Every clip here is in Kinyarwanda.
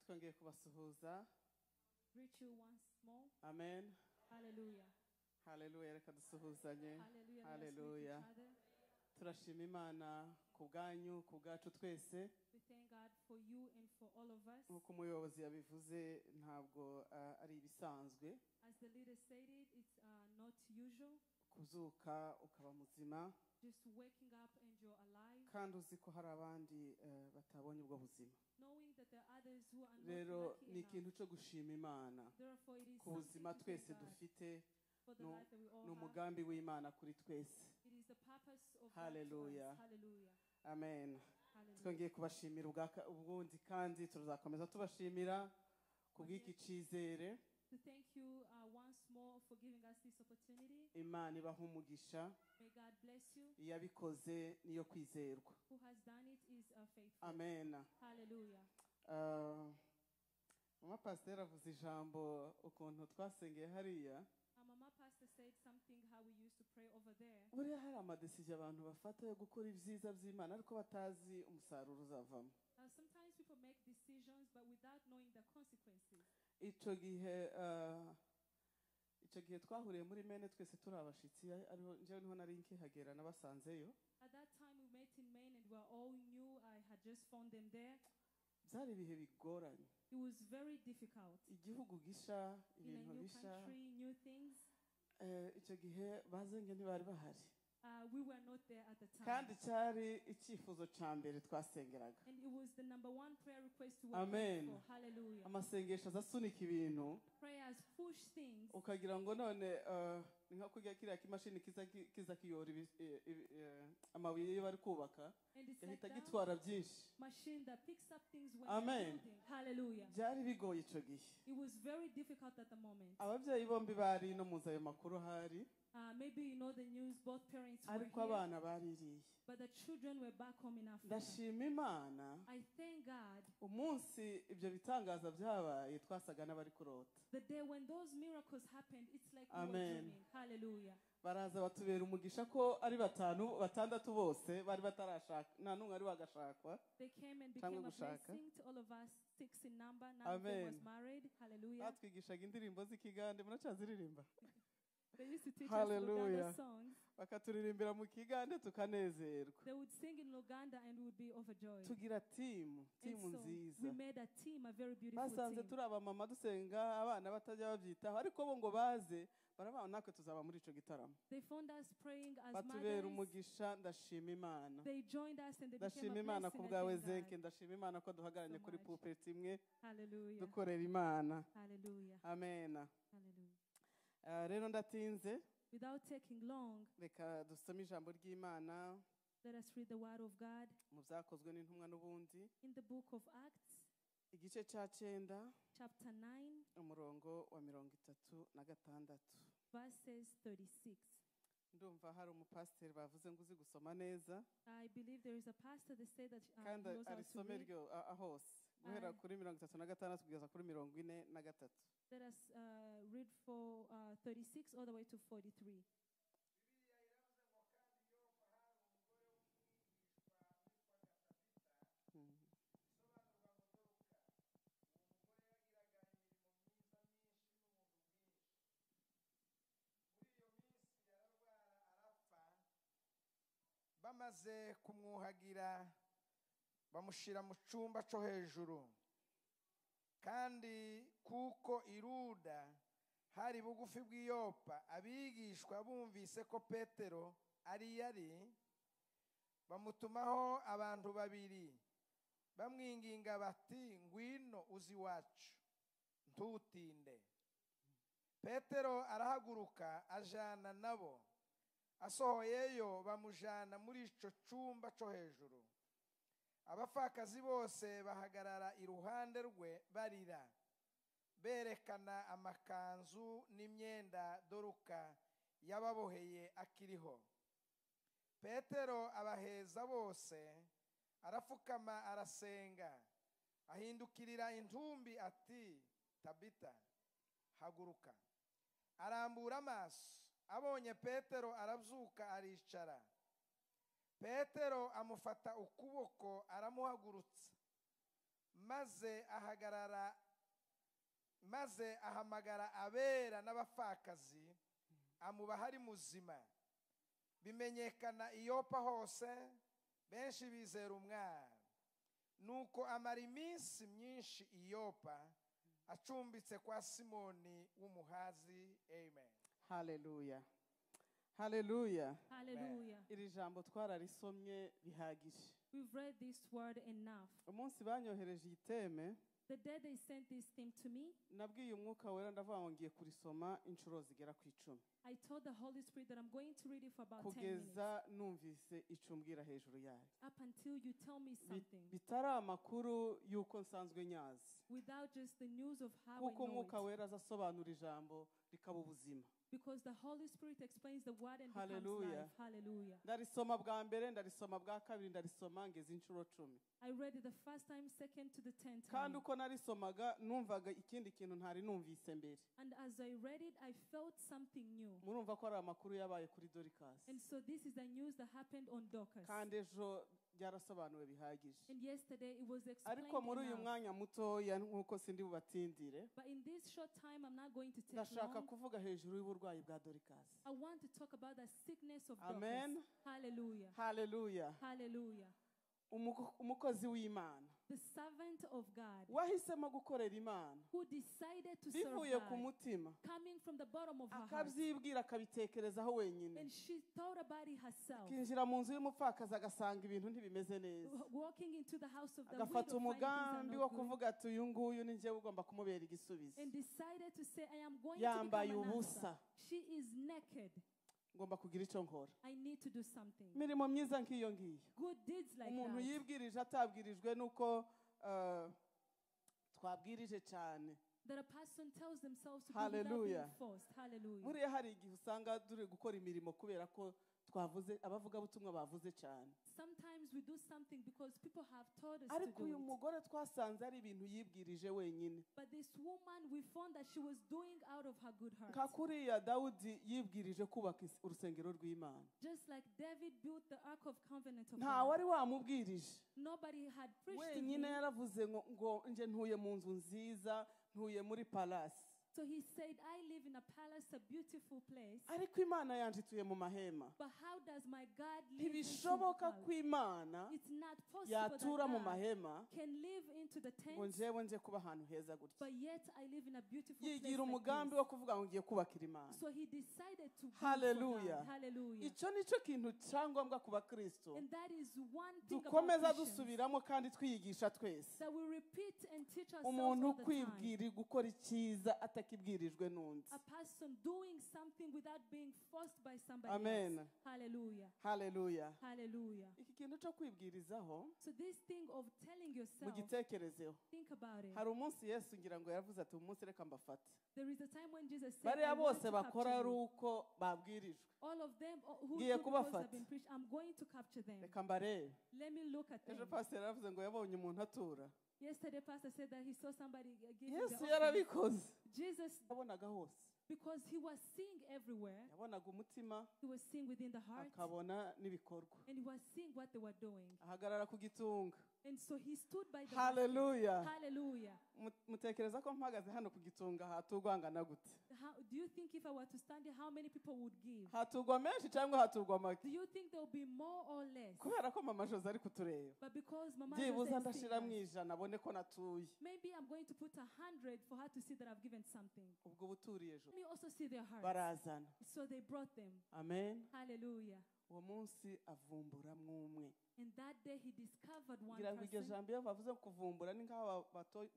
twongeye kubasuhuza. Greet you once more. Amen. Hallelujah. Hallelujah. Reka dusuhuzanye. Hallelujah. Hallelujah. Turashima Imana ku bwanyu, ku bwacu twese. We thank God for you and for all of us. Nkuko umuyobozi yabivuze ntabwo ari ibisanzwe. As the leader said it, it's not usual. Kuzuka ukaba muzima. Just waking up and you're alive. Kandi uzi ko hari abandi batabonye ubwo buzima. Knowing that there are others who are not Rero lucky ni enough. ikintu cyo gushima Imana. Therefore, it is Ku buzima something to twese thank God dufite. for the life that we all have. N'umugambi w'Imana kuri twese. It is the purpose of Hallelujah. God to us. Hallelujah. Amen. Hallelujah. Twongeye kubashimira ubundi kandi tuzakomeza tubashimira kubw'iki cyizere. To thank you once more for giving us this opportunity. Imana ibaha umugisha. May God bless you. Iyabikoze niyo kwizerwa. Who has done it is faithful. Amen. Hallelujah. Mama Pastor avuze ijambo ukuntu twasengeye hariya. Mama Pastor said something how we used to pray over there. Buriya hari amadesije abantu bafata yo gukora ibyiza by'Imana ariko batazi umusaruro uzavamo. Sometimes people make decisions but without knowing the consequences. Icyo gihe twahuriye muri mene twese turi abashitsi ariho njyewe niho nari nkihagera nabasanzeyo. At that time we met in Maine and we were all new. I had just found them there. Byari ibihe bigoranye. It was very difficult. Igihugu gisha ibintu In a new bisha. country, new things. Icyo gihe bazenge ntibari bahari. We were not there at the time. Kandi cyari icyifuzo cya mbere twasengeraga. And it was the number one prayer request we Amen. were for. Hallelujah. Amasengesho azasunika ibintu. Prayers push things. Ukagira ngo none ni nka kujya kiriya kimashini kiza kiyora amabuye bari kubaka. Yahita gitwara byinshi. Machine that picks up things when Amen. building. Hallelujah. Byari bigoye icyo gihe. It was very difficult at the moment. Ababyeyi bombi bari no muzayo makuru hari. Maybe you know the news, both parents were Ariko here, abana baririye. but the children were back home in Africa. Ndashima Imana. I thank God. Umunsi ibyo bitangaza byabaye twasaga n'abari kurota. The day when those miracles happened, it's like we were Amen. dreaming. Hallelujah. Baraza batubera umugisha ko ari batandatu bose bari batarashaka nta numwe ari wagashakwa. They came and became a blessing to all of us, 6 in number. None of them was married. Hallelujah. Batwigishaga indirimbo z'ikigande muracyaziririmba. They used to teach Hallelujah. us Luganda songs. Bakaturirimbira mu kigande tukanezerwa. They would sing in Luganda and we would be overjoyed. Tugira timu nziza. We made a team, a very beautiful Basanze team. turi abamama dusenga abana batajya babyitaho ariko bo ngo baze barabana natwe tuzaba muri ico gitaramo. They found us praying as Batubera mothers. umugisha ndashima Imana. They joined us and they became Ndashima a Imana blessing. ku bwawe Zenke, ndashima Imana ko duhagaranye kuri pulpit imwe. Hallelujah. Dukorera Imana. Hallelujah. Amen. Hallelujah. Rero ndatinze. Without taking long, Reka dusome ijambo ry'Imana. let us read the word of God Mu byakozwe n'intumwa n'ubundi. in the book of Acts, Igice cya 9. chapter 9, umurongo wa 36. verses 36. Ndumva hari umupasiteri bavuze ngo uzi gusoma neza. I believe there is a pastor that said that Kandi he knows how to arisome read. ryo ahose. Guhera kuri 36 kugeza kuri 43. Let us read for 36 all the way to 43. Bamaze kumwuhagira bamushira mu cyumba cyo hejuru kandi kuko iruda hari bugufi bw'iyopa abigishwa bumvise ko Petero yari bamutumaho abantu babiri bamwinginga bati ngwino uzi wacu ntutinde. Petero arahaguruka ajana nabo, asohoyeyo bamujana muri ico cyumba cyo hejuru. Abapfakazi bose bahagarara iruhande rwe barira, berekana amakanzu n'imyenda Doruka yababoheye akiriho. Petero abaheza bose, arafukama arasenga, ahindukirira intumbi ati Tabita haguruka. Arambura amaso, abonye Petero arabyuka aricara. Petero amufata ukuboko aramuhagurutsa. maze ahamagara abera n'abapfakazi amubaha ari muzima. Bimenyekana i Yopa hose, benshi bizera umwana. Nuko amara iminsi myinshi i Yopa acumbitse kwa Simoni w'umuhazi. Amen. Hallelujah. Hallelujah. Hallelujah. Iri jambo twararisomye bihagije. We've read this word enough. Umunsi banyohereje iteme, The day they sent this thing to me, nabwiye umwuka wera ndavuga ngo ngiye kurisoma inshuro zigera ku 10. I told the Holy Spirit that I'm going to read it for about 10 minutes. Kugeza numvise icumbwira hejuru yayo. Up until you tell me something. Bitari amakuru yuko nsanzwe nyazi. Without just the news of how I Kuko know umwuka it. wera azasobanura ijambo rikaba ubuzima. Because the Holy Spirit explains the word and Hallelujah. becomes life. Hallelujah. Ndarisoma bwa mbere, ndarisoma bwa kabiri, ndarisoma ngeze inshuro 10. I read it the first time, second to the 10th Kandi time. uko narisomaga numvaga ikindi kintu ntari numvise mbere. And as I read it, I felt something new. Murumva ko ari amakuru yabaye kuri Dorcas. And so this is the news that happened on Dorcas. Kandi ejo byarasobanuwe bihagije. And yesterday it was explained Ariko muri uyu enough. mwanya mutoya nkuko sindi bubatindire, But in this short time, I'm not going to take ndashaka long. kuvuga hejuru y'uburwayi bwa Dorcas. I want to talk about the sickness of Amen. Dorcas. Hallelujah. Hallelujah. Hallelujah. Umukozi w'Imana The servant of God wahisemo gukorera Imana who decided to serve bivuye ku God, mutima, coming from the bottom of her heart. akabyibwira akabitekerezaho wenyine, And she thought about it herself. akinjira mu nzu y'umupfakazi agasanga ibintu ntibimeze neza, Walking into the house of the agafata widow, finding things are umugambi not wo good, kuvuga ati uyu nguyu ni njyewe ugomba kumubera igisubizo. and decided to say, I am going to Yambaye become an ubusa. answer. She is naked. Ngomba kugira icyo nkora. I need to do something. Imirimo myiza nk'iyo ngiyo, Good deeds like umuntu that. yibwirije atabwirijwe nuko twabwirije cyane. That a person tells themselves to do without being Hallelujah. forced. Hallelujah. Buriya hari igihe usanga turi gukora imirimo kubera ko twavuze, abavugabutumwa bavuze cyane. Sometimes we do something because people have told us to Ariko do uyu it. mugore twasanze ari ibintu yibwirije wenyine. But this woman, we found that she was doing out of her good heart. Nka kuriya Dawudi yibwirije kubaka urusengero rw'Imana. Just like David built the Ark of Covenant of Nta God. wari wamubwirije. Nobody had preached to Wenyine him. yaravuze ngo nje ntuye mu nzu nziza, ntuye muri palace. So he said, I live in a palace, a beautiful place. Ariko Imana yanje ituye mu mahema. But how does my God live in Ntibishoboka house? ko Imana It's not possible yatura mu that God mahema can live into the ngo tent, njyewe nje kuba ahantu heza gutya. but yet I live in a beautiful place Yigira like umugambi this. wo kuvuga ngo ngiye kubakira Imana. So he decided to build Hallelujah. for God. Hallelujah. Icyo nicyo kintu cyangombwa ku bakristo. And that is one thing about Dukomeza Christians, dusubiramo kandi twiyigisha twese. that we repeat and teach ourselves Umuntu all the time. kwibwira gukora icyiza atakibwirijwe n'undi. A person doing something without being forced by somebody Amen. else. Hallelujah. Hallelujah. Hallelujah. Iki kintu cyo kwibwirizaho So this thing of telling yourself, mugitekerezeho. think about it. Hari umunsi Yesu ngira ngo yaravuze ati umunsi reka mbafate. There is a time when Jesus said, Bariya I want bose to bakora capture ari you. uko babwirijwe. All of them who Ngiye do because kubafata. have been preached, I'm going to capture them. Reka mbarebe. Let me look at them. Ejo pastor yaravuze ngo yabonye umuntu atura. Yesterday, Pastor said that he saw somebody giving Yesu the offering. yarabikoze. Jesus, Yabonaga hose. because he was seeing everywhere, Yabonaga umutima, he was seeing within the heart, akabona n'ibikorwa. and he was seeing what they were doing. Ahagarara ku gitunga. And so he stood by the Hallelujah. basket. Hallelujah. Mutekereza ko mpagaze hano ku gitunga hatugwangana gute? How, do you think if I were to stand here, how many people would give? Hatugwa menshi cyangwa hatugwa make? Do you think there will be more or less? Kubera ko mama Josee ari kutureba. But because Mama Byibuze Josee is ndashira seeing mu us, ijana abone ko natuye. maybe I'm going to put 100 for her to see that I've given something. Ubwo buturiye ejo. Let me also see their hearts. Barazana. So they brought them. Amen. Hallelujah. Uwo munsi avumbura mwumwe. And that day he discovered one Ngira ngo iryo person. jambo iyo bavuze kuvumbura ni nk'aho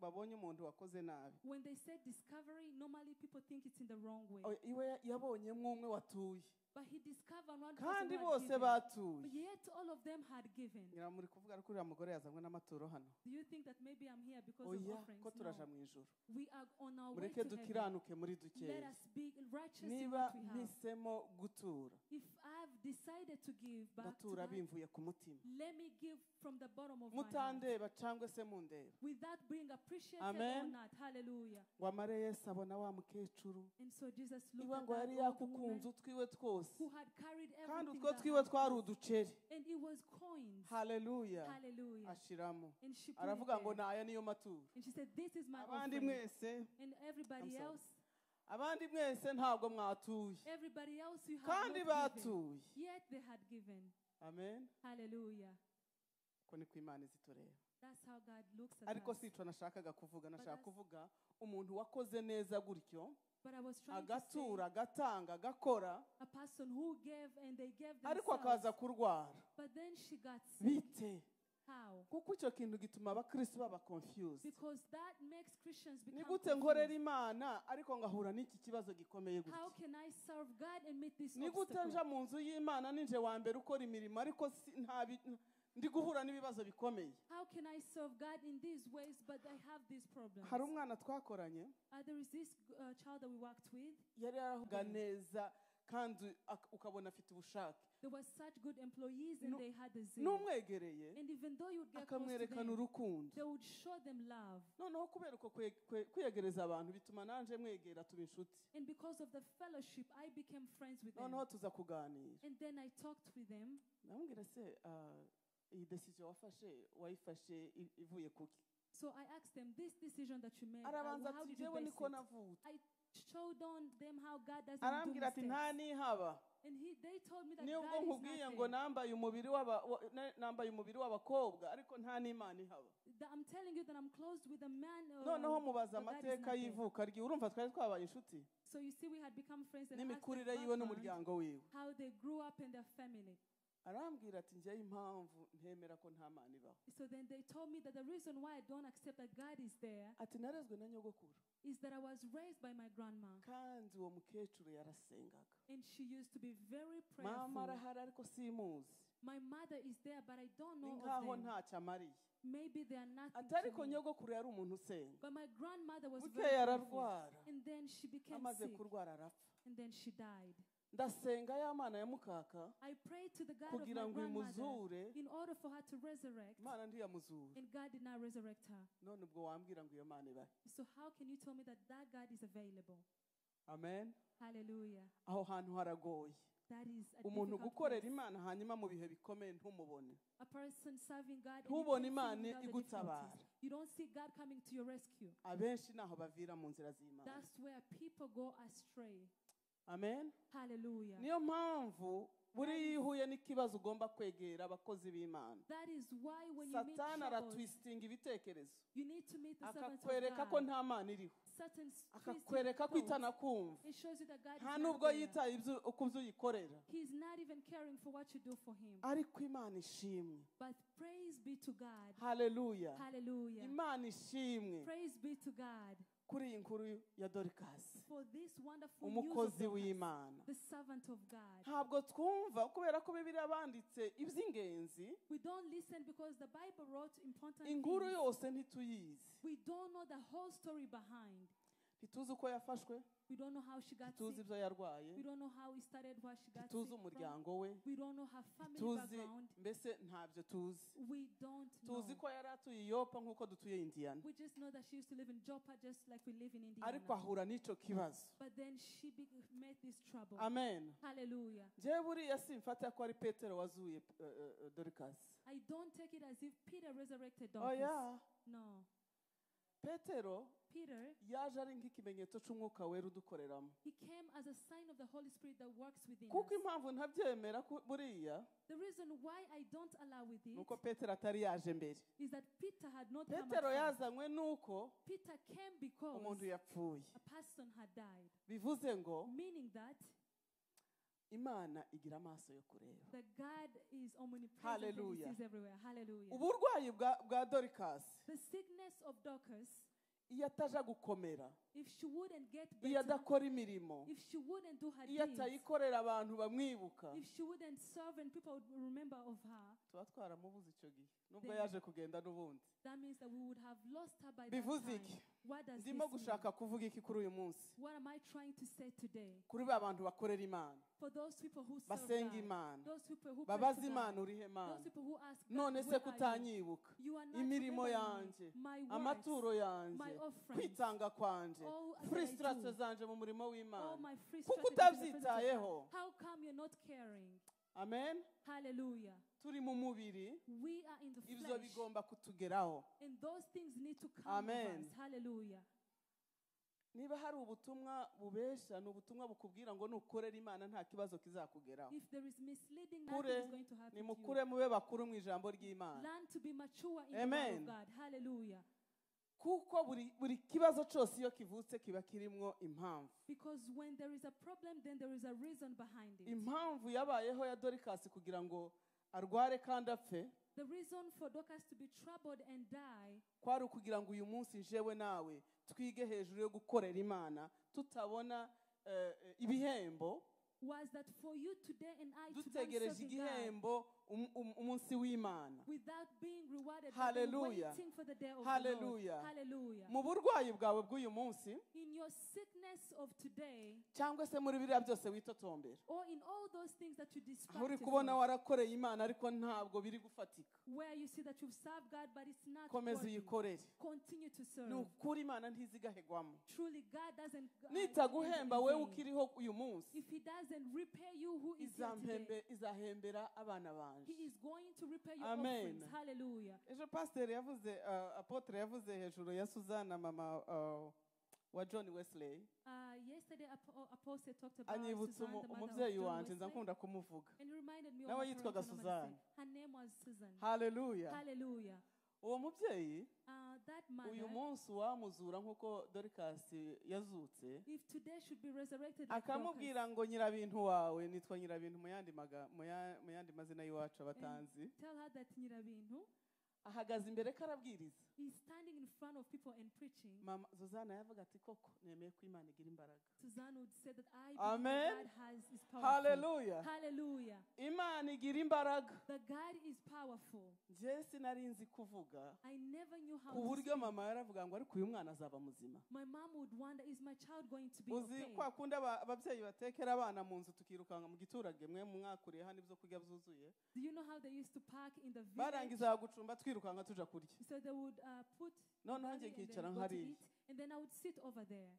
babonye umuntu wakoze nabi. When they said discovery, normally people think it's in the wrong way. Iwe yabonye mwumwe watuye. But he discovered one Kandi person who had bose given. batuye. But yet all of them had given. Ngira muri kuvuga ko uriya mugore yazanywe n'amaturo hano. Do you think that maybe I'm here because Oya of offerings? ko turaja No. mu ijuru. We are on our way Mureke to heaven. dukiranuke muri Let dukeya. us be righteous in Niba what we have. mpisemo gutura, If I've decided to give back to ndatura God, bimvuye ku mutima. let me give from the bottom of my heart. mutandeba cyangwa se mundeba. Without being appreciated Amen. or not. Hallelujah. ngo amare Yesu abona wa mukecuru And so Jesus looked iwe at ngo that yari old yakukunze woman utwiwe twose who had carried kandi everything utwo that twiwe had twari cost. uduceri. And it was coins. Haleluya. Hallelujah. ashiramo And she put it aravuga ngo there. naya niyo maturo. And she said, this is my abandi offering. mwese And everybody I'm sorry. else, abandi mwese ntabwo mwatuye everybody else you have kandi not given. batuye. Yet they had given. Amen. Hallelujah. ko niko Imana izitureba. That's how God looks at ariko us. sico nashakaga kuvuga. nashaka that's- kuvuga umuntu wakoze neza gutyo But I was trying to say agatura agatanga agakora a person who gave and they gave ariko akaza themselves. kurwara. But then she got sick. bite How? kuko icyo kintu gituma abakristo baba confused. Because that makes Christians ni become gute nkorera confused. Imana ariko ngahura n'iki kibazo gikomeye How gutya? can I serve God and meet this ni gute obstacle? nja mu nzu y'Imana ninje wa mbere ukora imirimo ariko ndi guhura n'ibibazo bikomeye? How can I serve God in these ways, but I have these problems? hari umwana twakoranye There is this child that we worked with. yari yaravuga neza kandi ukabona afite ubushake. There were such good employees and No- they had the zeal. n'umwegereye And even though you would get close to akamwerekana them, urukundo. they would show them love. noneho kubera uko kwiyegereza abantu bituma nanje mwegera tuba inshuti. And because of the fellowship, I became friends with them. noneho tuza kuganira. And then I talked with them. namubwira se iyi decision wayifashe ivuye kuki? So I asked them, this decision that you made, arabanza how ati did you jewe base niko it? navutse. I showed on them how God doesn't do arambwira ati nta mistakes. nihaba. And they told me that nubwo God is nkubwiye not ngo there. nambaye umubiri w'abakobwa ariko nta n'Imana ihaba. I'm telling you that I'm closed with a man. noneho mubaza but God is amateka not there. y'ivuka rye. urumva twari twabaye inshuti So you see, we had become friends and I asked n'imikurire their yiwe background, n'umuryango wiwe. how they grew up in their family. arambwira ati njyewe impamvu ntemera ko nta Mana ibaho. So then they told me that the reason why I don't accept that God is there ati narezwe na nyogokuru is that I was raised by my grandma. kandi uwo mukecuru yarasengaga. And she used to be very mama prayerful. arahari ariko simuzi. My mother is there, but I don't ni know nkaho of them. ntacyo amariye. Maybe they are nothing ati ariko to me. nyogokuru yari umuntu usenga. But my grandmother was bukeye very prayerful. ararwara. And then she became amaze sick. kurwara arapfa. And then she died. ndasenga ya Mana ya mukaka I prayed to the God of kugira my ngo grandmother imuzure. in order for her to resurrect. Imana ntiyamuzura. And God did not resurrect her. none ubwo wambwira ngo iyo Mana ibahe? So how can you tell me that that God is available? amen. Hallelujah. aho hantu haragoye. That is a umuntu difficult gukorera place. Imana hanyuma mu bihe bikomeye ntumubone. A person serving God and you ntubone can't see Imana without the igutabara. difficulties. You don't see God coming to your rescue. abenshi naho bavira mu nzira z'Imana. That's where people go astray. amen. Hallelujah. niyo mpamvu buri ihuye n'ikibazo ugomba kwegera abakozi b'Imana. That is why when you meet satani troubles, aratwistinga ibitekerezo you need to meet the servants of akakwereka ko God. nta Mana iriho. Satan akakwereka ko itanakumva. it shows you that God nta is nubwo not there. yitaye uko uyikorera. He's not even caring for what you do for him. ariko Imana ishimwe. But praise be to God. haleluya. Hallelujah. Imana ishimwe Praise be to God kuri iyi nkuru ya Dorcas, for this wonderful news of umukozi Dorcas, w'Imana. the servant of God. ntabwo twumva kubera ko Bibiliya banditse iby'ingenzi. We don't listen because the Bible wrote important inkuru things. yose ntituyizi. We don't know the whole story behind. ntituzi uko yafashwe. We don't know how she got ntituzi sick. ibyo yarwaye. We don't know how he started, where she got ntituzi sick from. umuryango we. We don't know her family tuzi background. mbese ntabyo tuzi. We don't know. tuzi ko yari atuye i Yopa nk'uko dutuye Indiana. We just know that she used to live in Joppa just like we live in Indiana. ariko ahura n'icyo kibazo. But then she met this trouble. amen. Hallelujah. njyewe buriya simfata ko ari Petero wazuye Dorcas. I don't take it as if Peter resurrected oh Dorcas. yeah. No. Petero Peter, yaje ari nk'ikimenyetso cy'umwuka wera udukoreramo. he came as a sign of the Holy Spirit that works within kuko us. impamvu ntabyemera buriya The reason why I don't allow with it nuko Petero atari yaje mbere. is that Peter had not come Petero at first. yazanywe nuko Peter came because umuntu yapfuye. a person had died. bivuze ngo Meaning that Imana igira amaso yo kureba. the God is omnipresent Hallelujah. and he sees everywhere. Hallelujah. uburwayi bwa Dorcas The sickness of Dorcas, iyo ataja gukomera, if she wouldn't get iyo better, adakora imirimo, if she wouldn't do her iyo deeds, atayikorera abantu bamwibuka, if she wouldn't serve and people would remember of her, tuba twaramubuze icyo gihe. Nubwo nubwo yaje kugenda n'ubundi. That means that we would have lost her by that Bivuze time. iki? What does this Ndimo mean? gushaka kuvuga iki kuri uyu munsi? What am I trying to say today? Kuri ba bantu bakorera Imana, For those people who serve basenga God, Imana, those people who pray babaza to Imana God, urihe Mana, those people who ask God, none se where are you? kutanyibuka You are not imirimo remembering yanje, my works, amaturo yanje, my offerings, kwitanga kwanje, all that I frustration do, zanje mu murimo all w'Imana, my free kuko strategies in the presence of utabyitayeho. God. How come you're not caring? Amen. Hallelujah. Turi mu mubiri, We are in the ibyo flesh, bigomba kutugeraho. and those things need to come Amen. with us. Hallelujah. Niba hari ubutumwa bubesha, ni ubutumwa bukubwira ngo nukorera Imana nta kibazo kizakugeraho. If there is misleading, nothing Kure, is going to happen to nimukure you. mube bakuru mu ijambo ry'Imana. Learn to be mature in the Amen. word of God. Hallelujah. Kuko buri kibazo cyose iyo kivutse kiba kirimo impamvu. Because when there is a problem, then there is a reason behind it. Impamvu yabayeho ya Dorcas kugira ngo arware kandi apfe, The reason for Dorcas to be troubled and die kwari ukugira ngo uyu munsi jewe nawe twige hejuru yo gukorera Imana tutabona ibihembo, was that for you today and I to dutegereje serve God igihembo umunsi w'Imana. without being rewarded, but Hallelujah. waiting for the day of Hallelujah. the Lord. Hallelujah. Mu burwayi bwawe bw'uyu munsi In your sickness of today, cyangwa se muri biriya byose witotombera, or in all those things that you aho uri distract kubona yourself, warakoreye Imana ariko ntabwo biri gufatika, where you see that you've served God, but it's not komeza working. uyikorere. Continue to serve. Ni ukuri Imana ntizigahegwamo. Truly, God doesn't Nitaguhemba wewe ukiriho uyu munsi, if He doesn't repay you who is here today, izahembera abana banje. He is going to repay your Amen. offerings. Hallelujah. Ejo pastor yavuze, apotre yavuze hejuru ya Suzana mama wa John Wesley. Yesterday, Apostle talked about Anyibutsa Susan, the mother of umubyeyi John wanje, Wesley, nzakunda kumuvuga. and he reminded me of Nawe her yitwaga parental Suzanne. namesake. Her name was Susan. Hallelujah. Hallelujah. Uwo mubyeyi That uyu mother, munsi wamuzura nk'uko Dorcas yazutse, if today should be resurrected like akamubwira ngo nyirabintu wawe nitwa nyirabintu mu yandi mazina y'iwacu abatanzi, tell her that Nyirabintu ahagaze imbere karabwiriza. is standing in front of people and preaching. Mama Suzana yavuga ati koko nemeye ko Imana igira imbaraga. Suzanne would say that I Amen. believe that God is powerful. Hallelujah. Hallelujah. Imana igira imbaraga. The God is powerful. Je sinari nzi kuvuga I never knew how ku to buryo speak. mama yaravuga ngo ariko uyu mwana azaba muzima. My mom would wonder, is my child going to be Uzi okay? kwa kundi ababyeyi batekera abana mu nzu tukirukanga mu giturage, mwe mwakuriye hano ibyo kurya byuzuye, Do you know how they used to park in the village? barangiza gucumba twirukanga tuja kurya. So they would put Noneho money njye and then nkicara go to nkariya, eat, and then I would sit over there.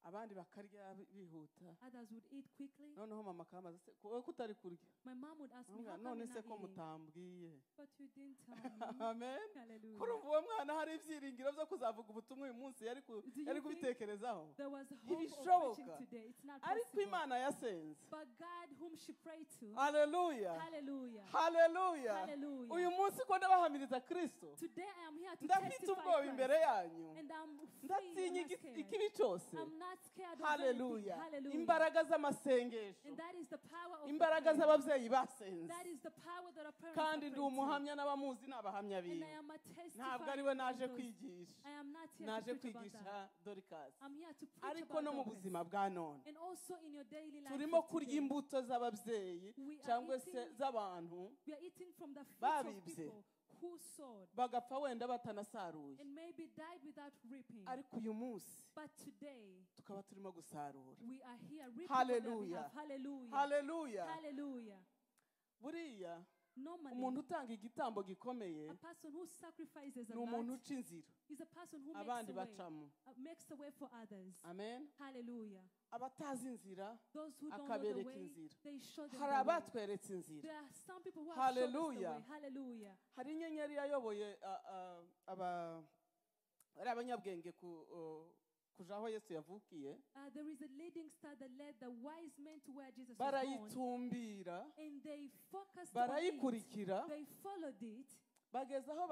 abandi bakarya bihuta. Others would eat quickly. Noneho mama akamaza se wowe kutari kurya. My mom would ask me, Nkamubwira, how come none you're se not ko eating? mutambwiye. But you didn't tell me. Amen. Hallelujah. Kurumva uwo mwana hari ibyiringiro byo kuzavuga ubutumwa uyu munsi yari Do you think kubitekerezaho. There was hope of Ibishoboka. preaching today. It's not Ariko possible. Imana yasenze. But God, whom she prayed to, Hallelujah. hallelujah. Hallelujah. Hallelujah. Uyu munsi ko ndabahamiriza Kristo, Today I am here to ndafite testify ubwoba Christ. imbere yanyu, And I'm free, ndatinya I'm not scared. ikibi cyose. I'm not scared of Hallelujah. anything. Hallelujah. Imbaraga z'amasengesho, And that is the power of imbaraga the prayer. z'ababyeyi basenze, That is the power that our parents kandi are ndi praying to. umuhamya n'abamuzi n'abahamya And biwe. I am a Ntabwo ari testifier we of naje those. kwigisha, I am not here naje to preach about kwigisha that. Dorcas. I'm here to preach Ariko no about mu Dorcas. buzima bwa none And also in your daily life turimo of kurya today, imbuto z'ababyeyi We are cyangwa se eating- z'abantu we are eating from the fruits babibye. of people who sowed bagapfa wenda batanasaruye, and maybe died without reaping. ariko uyu munsi But today, tukaba turimo gusarura. we are here reaping Hallelujah. on their behalf. Hallelujah. Hallelujah. Hallelujah. Buriya Normally, umuntu utanga igitambo gikomeye a person who sacrifices a ni umuntu lot uca inzira is a person who abandi makes bacamo. a way for others. Amen. Hallelujah. Abatazi inzira Those who don't know the akabereka way, inzira. they show them Hari the way. abatweretse inzira. There are some people who have shown us the Hallelujah. way. Hallelujah. Hari inyenyeri yayoboye ari abanyabwenge kuja aho Yesu yavukiye, There is a leading star that led the wise men to where Jesus was born. barayitumbira, And they focused on it. barayikurikira, They followed it bageza aho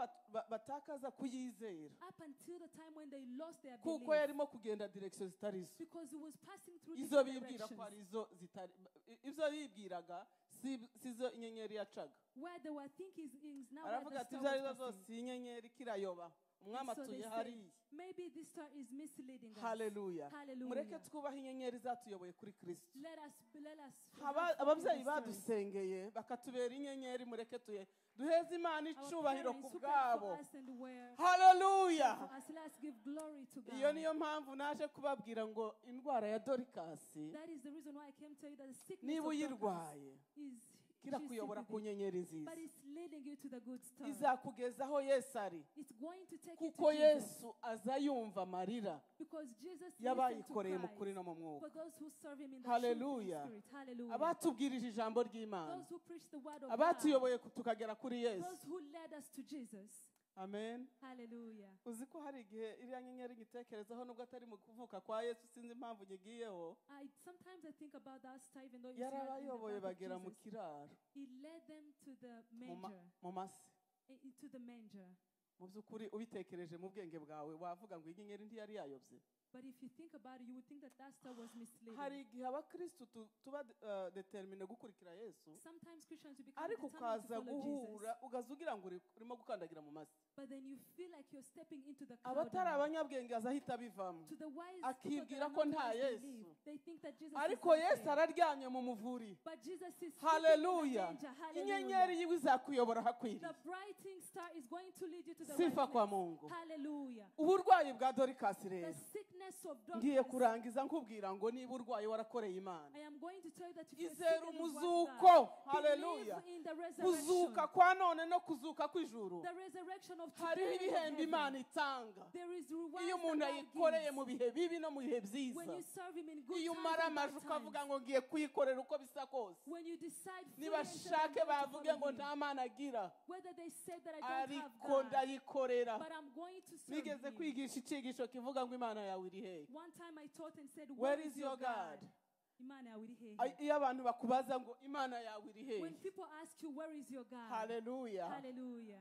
batakaza kuyizera up until the time when they lost their kuko belief. yarimo kugenda direction zitari zo. Because it was passing through Izo different bibwira ko directions. ari zo zitari, ibyo yibwiraga si zo inyenyeri yacaga. Where they were thinking is now where Aravuga the ati star ibyo ari was zo passing. zose iyi nyenyeri kirayoba umwami So they atuye say, hariya. maybe this star is misleading us. Haleluya. Hallelujah. Mureke twubahe inyenyeri zatuyoboye kuri Kristo. Let us Ababyeyi badusengeye bakatubera inyenyeri, mureke duheze Imana icubahiro ku bwabo. Haleluya. Iyo niyo mpamvu naje kubabwira ngo indwara ya Dorikasi niba uyirwaye kirakuyobora ku nyenyeri nziza, izakugezaho Yesu ari, kuko Yesu aza yumva amarira y'abayikoreye mu kuri no mu mwuka. Haleluya. Abatubwirije ijambo ry'Imana, abatuyoboye tukagera kuri Yesu. Amen. Hallelujah. Uzi ko hari igihe iriya nyenyeri ngitekerezaho nubwo atari mu kuvuka kwa Yesu, sinzi impamvu nyigiyeho. Sometimes I think about that star, even though yarabayoboye bagera mu kiraro, He led them to the manger. mu masi. To the manger. Mu by'ukuri ubitekereje mu bwenge bwawe wavuga ngo inyenyeri ntiyari yayobye. But if you think about it, you would think that that star was misleading. Hari igihe abakristo tuba determine gukurikira Yesu, Sometimes Christians become ariko determined to ukaza follow Jesus. guhura ugazugira ngo urimo gukandagira mu masi. But then you feel like you're stepping into the cloud. Abatari abanyabwenge azahita bivamo, To the wise akibwira people ko that nta are not wise, Yesu. they think that Jesus Ariko is not Yesu there. araryamye mu muvuri. But Jesus is Haleluya. sitting in the manger. Inyenyeri Hallelujah. yiwe izakuyobora hakwiriye. The brighting star is going to lead you to the Sifa right kwa place. Mungu. Hallelujah. Uburwayi bwa Dorikasi The rero sickness of ngiye darkness. kurangiza nkubwira ngo niba urwaye warakoreye Imana, I am going to tell you that if you're izera sick and umuzuko. believe Haleluya. in the Kuzuka resurrection. kwa none no kuzuka kw'ijuru, The resurrection of hariho today and ibihembo heaven. Imana itanga There is rewards iyo that umuntu God ayikoreye gives. mu bihe bibi no mu bihe When byiza. you serve Him in good Iyo times umara and bad amajwi ukavuga times. ngo ngiye kuyikorera uko bisa kose, When you decide fully niba and totally shake to bavuge follow ngo Him. nta Mana agira, Whether they say that I don't have ariko God, ndayikorera. but I'm going to serve Nigeze Him. kwigisha icyigisho kivuga ngo Imana yawe iri hehe. One time I taught and said, Where is your God? Imana yawe iri hehe? Iyo abantu bakubaza ngo Imana yawe iri hehe, When people ask you, where is your God? haleluya. Hallelujah.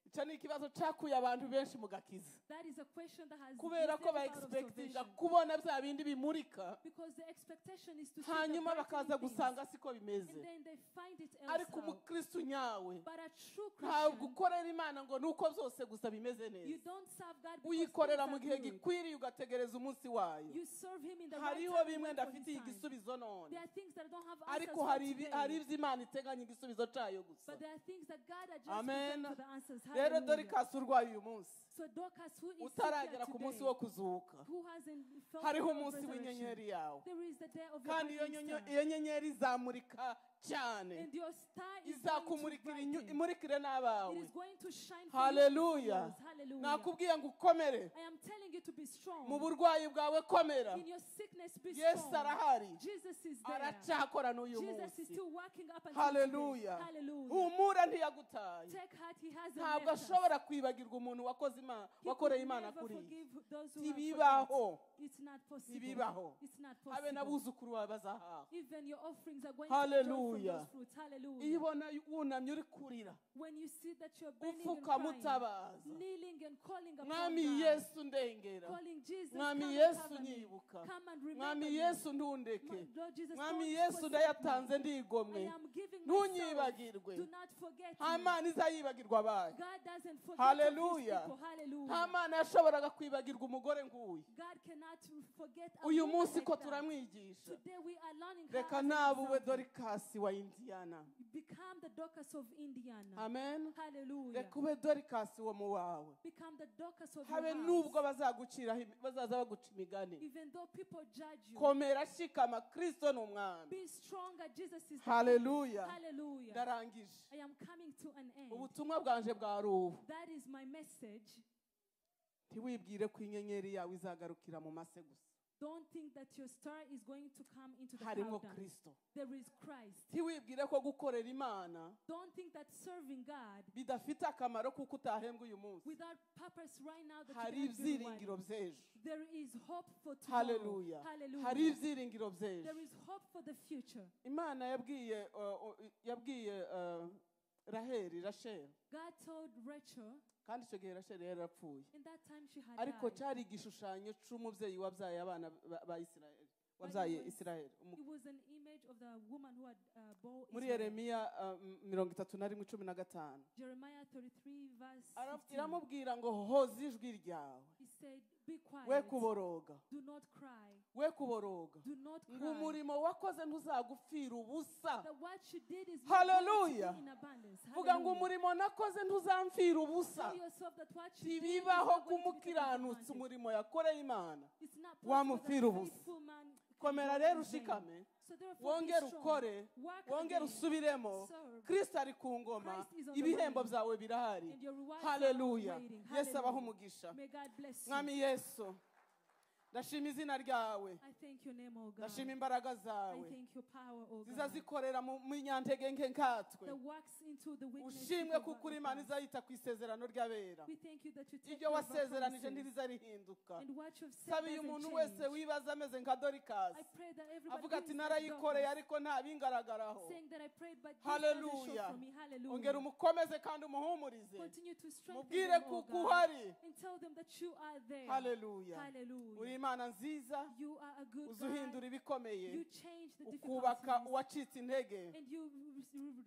Icyo ni ikibazo cyakuye abantu benshi mu gakiza, That is a question that has kubera ko lifted people out of ba-expectinga salvation. kubona bya bindi bimurika, Because the expectation is to see the hanyuma brightening bakaza things, gusanga siko and bimeze. then they find it Ariko elsewhere. umukristo nyawe But a true ntabwo Christian, ukorera Imana ngo nuko byose gusa bimeze you neza. don't serve God because Uyikorera things mu are gihe good. gikwiriye ugategereza umunsi wayo. You serve Him in the right Hariho time bimwe and wait for ndafitiye His time. igisubizo none, There are things that I don't have answers ariko for hari today. ibyo Imana iteganya igisubizo cyayo gusa. But there are things that God adjusts Amen. for the answers. Rero Hallelujah. Dorikasi urwaye uyu munsi, So Dorcas, who is sick utaragera here ku munsi today, wo kuzuka, who hasn't felt hariho the umunsi resurrection, w'inyenyeri yawe, there is the day of your kandi brightening star. iyo nyenyeri izamurika cyane, And your star is going to izakumurikira brighten. imurikire It n'abawe. is going to shine for you. Haleluya. and for yours. Hallelujah. Nakubwiye ngo ukomere I am telling you to be strong. mu burwayi bwawe, komera. In your sickness, be Yesu strong. arahari, Jesus is there. aracyakora n'uyu Jesus is munsi. still working up until Haleluya. today. Hallelujah. Humura ntiyagutaye. Take heart, He hasn't Ntabwo left us. ashobora kwibagirwa umuntu wakoze Imana, He wakoreye could Imana never kuri iyi. forgive those who have Ntibibaho. forgotten. It's not possible. Ntibibaho. It's not Habe possible. n'abuzukuru bawe bazahaha. Even your offerings are going to enjoy from Hallelujah. those fruits. Hallelujah. Iyo ubona wunamye uri kurira, When you see that you're bending and upfuka crying, mutabaza, kneeling and calling upon Mwami God, Yesu ndengera, calling Jesus, Mwami come and Yesu cover me. nyibuka, Come and remember Mwami me. Yesu ntundeke, Lord Jesus, Mwami don't Yesu forsake ndayatanze me. I ndigomwe, am giving myself. ntunyibagirwe. Do not forget Nta me. Mana izayibagirwa abayo. God doesn't forget Hallelujah. of His people. Hallelujah. Nta Mana yashoboraga kwibagirwa umugore nk'uyu. God cannot forget a Uyu woman munsi like ko that. turamwigisha. Today we are learning Reka how nawe ube to Dorikasi wa Indiana. become the Dorcas of Indiana. Amen. Hallelujah. Reka ube Dorikasi wo mu wawe. Become the Dorcas of Habe your nubwo house. bazaza baguca imigani. Even though people judge you, Komera shikama, Kristo ni umwami. be stronger. Jesus is the King. Hallelujah. Hallelujah. Ndarangije. I am coming to an end. Ubutumwa bwanje bwari ubu. That is my message. Ntiwibwire ko inyenyeri yawe izagarukira mu mase gusa. Don't think that your star is going to come into the Harimo cloud. Kristo. There is Christ. Ntiwibwire ko gukorera Imana Don't think that serving God bidafite akamaro kuko utahembwa uyu munsi. without purpose right now that Hari you cannot be ibyiringiro rewarded. by'ejo. There is hope for tomorrow. Hallelujah. Hallelujah. Hari ibyiringiro by'ejo. There is hope for the future. Imana yabwiye Rachel, God told Rachel, kandi icyo gihe Rachel yari yarapfuye, in that time she had ariko died. cyari igishushanyo cy'umubyeyi wabyaye abana ba Isirayeli, wabyaye Isirayeli. It was an image of the woman who had bore muri Israel. Yeremiya 31:15 Jeremiah 33 verse 16. iramubwira ngo hoza ijwi ryawe He said, be quiet. we kuboroga Do not cry. we kuboroga Do not cry. ngo umurimo wakoze ntuzagupfira ubusa. That what you did is Hallelujah. in abundance. vuga ngo Hallelujah. umurimo nakoze ntuzamfira ubusa. Tell yourself that what you did is ntibibaho not going to be taken kumukiranutsa advantage. umurimo yakoreye Imana It's not wamupfira possible that a ubusa. faithful man komera can rero go in vain. ushikame So therefore, be wongere strong. ukore Work wongere again. usubiremo. Serve. Kristo ari ku ngoma Christ is on the ibihembo way. byawe birahari. And your rewards Haleluya. are waiting. Yesu abaho Hallelujah. umugisha. May God bless you. mwami Yesu ndashima izina ryawe I thank your name, O God. ndashima imbaraga I zawe thank your power, O ziza God. zikorera mu nyantege nke nkatwe. That works into the weakness ushimwe of kuko uri God. Imana izayita ku isezerano ry'abera. We thank you that you take ibyo care of our wasezeranije promises. ntiriza rihinduka. And what you've said sabiye doesn't umuntu change. wese wibaza ameze nka I Dorikasi pray that everybody avuga ati who is narayikoreye like ariko nta bingaragaraho. saying that I prayed, but this doesn't Hallelujah. show for me. Hallelujah. ongera umukomeze kandi umuhumurize. Continue to strengthen mubwire them, O kuko God, uhari. and tell them that you are there. Hallelujah. Hallelujah. uri Imana nziza You are a good uzuhindura God. ibikomeye You change the ukubaka difficulties, uwacitse intege. and you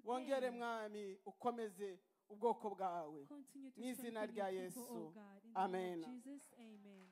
wongere regain. mwami ukomeze ubwoko bwawe Continue to mu izina strengthen rya your people, Yesu. O God. In the name Amen. of Jesus, amen.